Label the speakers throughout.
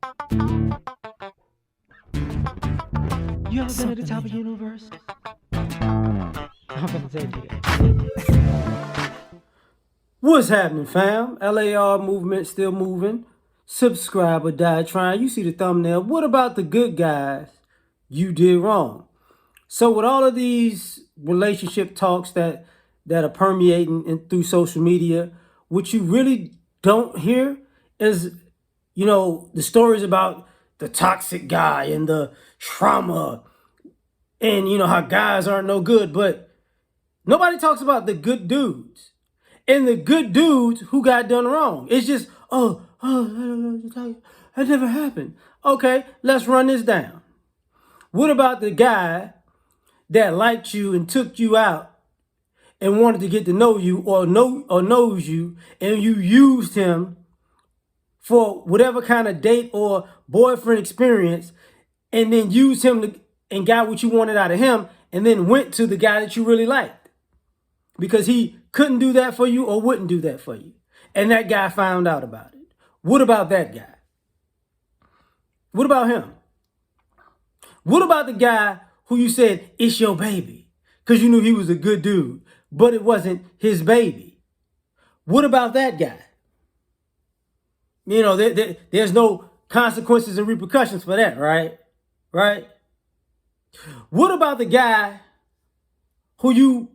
Speaker 1: You ever been at the top of the universe? I'm gonna say it. What's happening, fam? L.A.R. movement still moving. Subscribe or die trying. You see the thumbnail. What about the good guys you did wrong? So with all of these relationship talks that are permeating through social media, what you really don't hear is, the stories about the toxic guy and the trauma and, how guys aren't no good. But nobody talks about the good dudes and the good dudes who got done wrong. It's just, that never happened. Okay, let's run this down. What about the guy that liked you and took you out and wanted to get to know you or knows you, and you used him for whatever kind of date or boyfriend experience, and then used him and got what you wanted out of him, and then went to the guy that you really liked because he couldn't do that for you or wouldn't do that for you, and that guy found out about it? What about that guy? What about him? What about the guy who you said, it's your baby, because you knew he was a good dude, but it wasn't his baby? What about that guy? There's no consequences and repercussions for that, right? Right? What about the guy who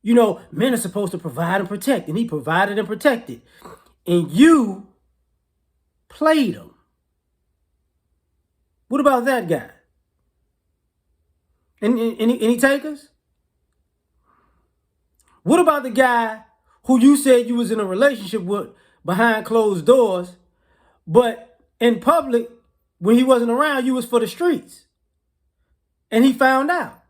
Speaker 1: men are supposed to provide and protect, and he provided and protected, and you played him? What about that guy? Any takers? What about the guy who you said you was in a relationship with behind closed doors, but in public, when he wasn't around, you was for the streets, and he found out?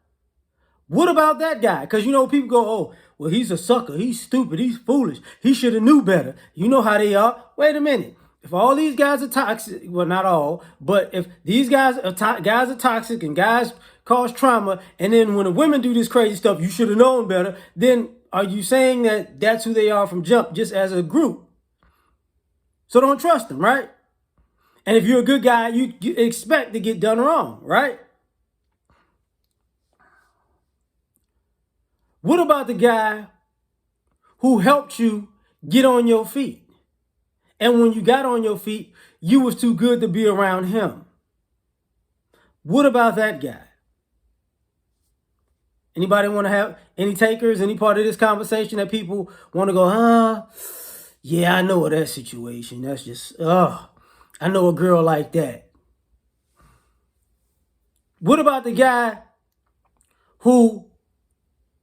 Speaker 1: What about that guy? Because people go, oh, well, he's a sucker, he's stupid, he's foolish, he should have knew better. You know how they are. Wait a minute. If all these guys are toxic, well, not all, but if these guys are toxic and guys cause trauma, and then when the women do this crazy stuff, you should have known better, then are you saying that that's who they are from jump, just as a group? So don't trust them, right? And if you're a good guy, you expect to get done wrong, right? What about the guy who helped you get on your feet? And when you got on your feet, you was too good to be around him. What about that guy? Anybody want to have any takers, any part of this conversation that people want to go, yeah, I know of that situation. That's just, I know a girl like that. What about the guy who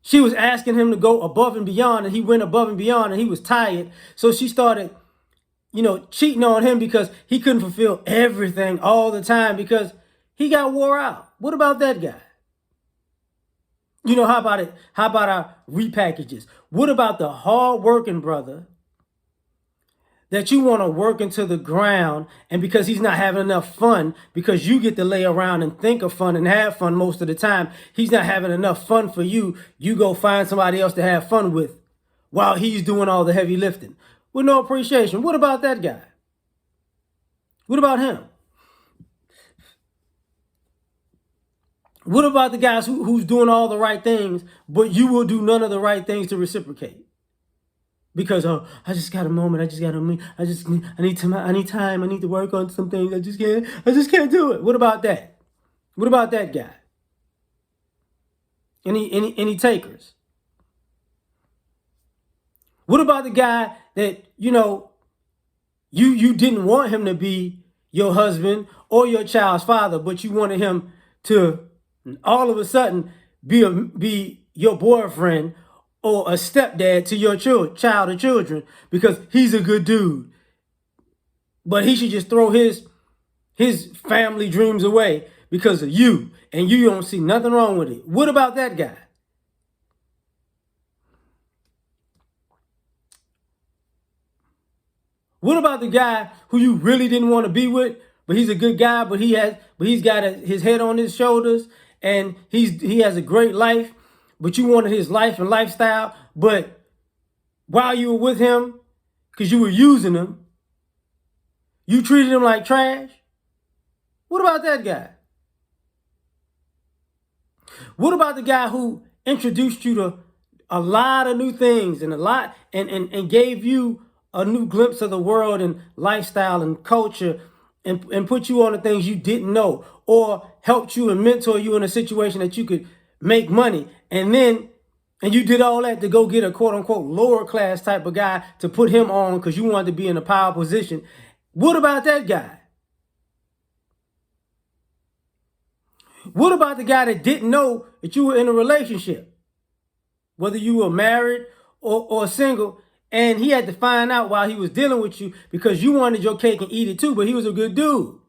Speaker 1: she was asking him to go above and beyond, and he went above and beyond, and he was tired, so she started cheating on him because he couldn't fulfill everything all the time because he got wore out? What about that guy? How about it? How about our repackages? What about the hard-working brother that you want to work into the ground, and because he's not having enough fun, because you get to lay around and think of fun and have fun most of the time, he's not having enough fun for you, you go find somebody else to have fun with while he's doing all the heavy lifting with no appreciation? What about that guy? What about him? What about the guys who's doing all the right things, but you will do none of the right things to reciprocate? Because I just got a moment, I need time, I need to work on some things, I just can't do it. What about that? What about that guy? Any takers? What about the guy that you didn't want him to be your husband or your child's father, but you wanted him to all of a sudden be your boyfriend or a stepdad to your child or children because he's a good dude, but he should just throw his family dreams away because of you, and you don't see nothing wrong with it? What about that guy? What about the guy who you really didn't want to be with, but he's a good guy, but he's got his head on his shoulders, and he has a great life, but you wanted his life and lifestyle, but while you were with him, because you were using him, you treated him like trash? What about that guy? What about the guy who introduced you to a lot of new things and a lot and gave you a new glimpse of the world and lifestyle and culture and put you on the things you didn't know or helped you and mentor you in a situation that you could make money and you did all that to go get a quote unquote lower class type of guy to put him on because you wanted to be in a power position. What about that guy? What about the guy that didn't know that you were in a relationship? Whether you were married or single, and he had to find out while he was dealing with you because you wanted your cake and eat it too, but he was a good dude.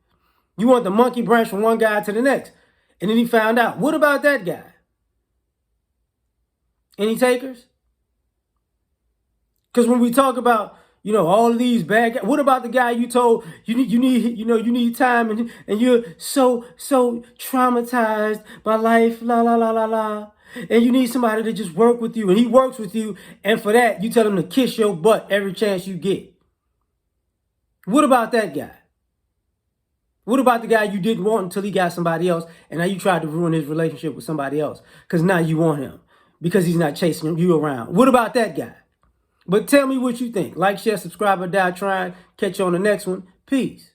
Speaker 1: You want the monkey branch from one guy to the next. And then he found out. What about that guy? Any takers? Because when we talk about, all of these bad guys, what about the guy you told you need time and you're so traumatized by life, la la la la la. And you need somebody to just work with you, and he works with you, and for that you tell him to kiss your butt every chance you get. What about that guy? What about the guy you didn't want until he got somebody else, and now you tried to ruin his relationship with somebody else because now you want him because he's not chasing you around? What about that guy? But tell me what you think. Like, share, subscribe, or die trying. Catch you on the next one. Peace.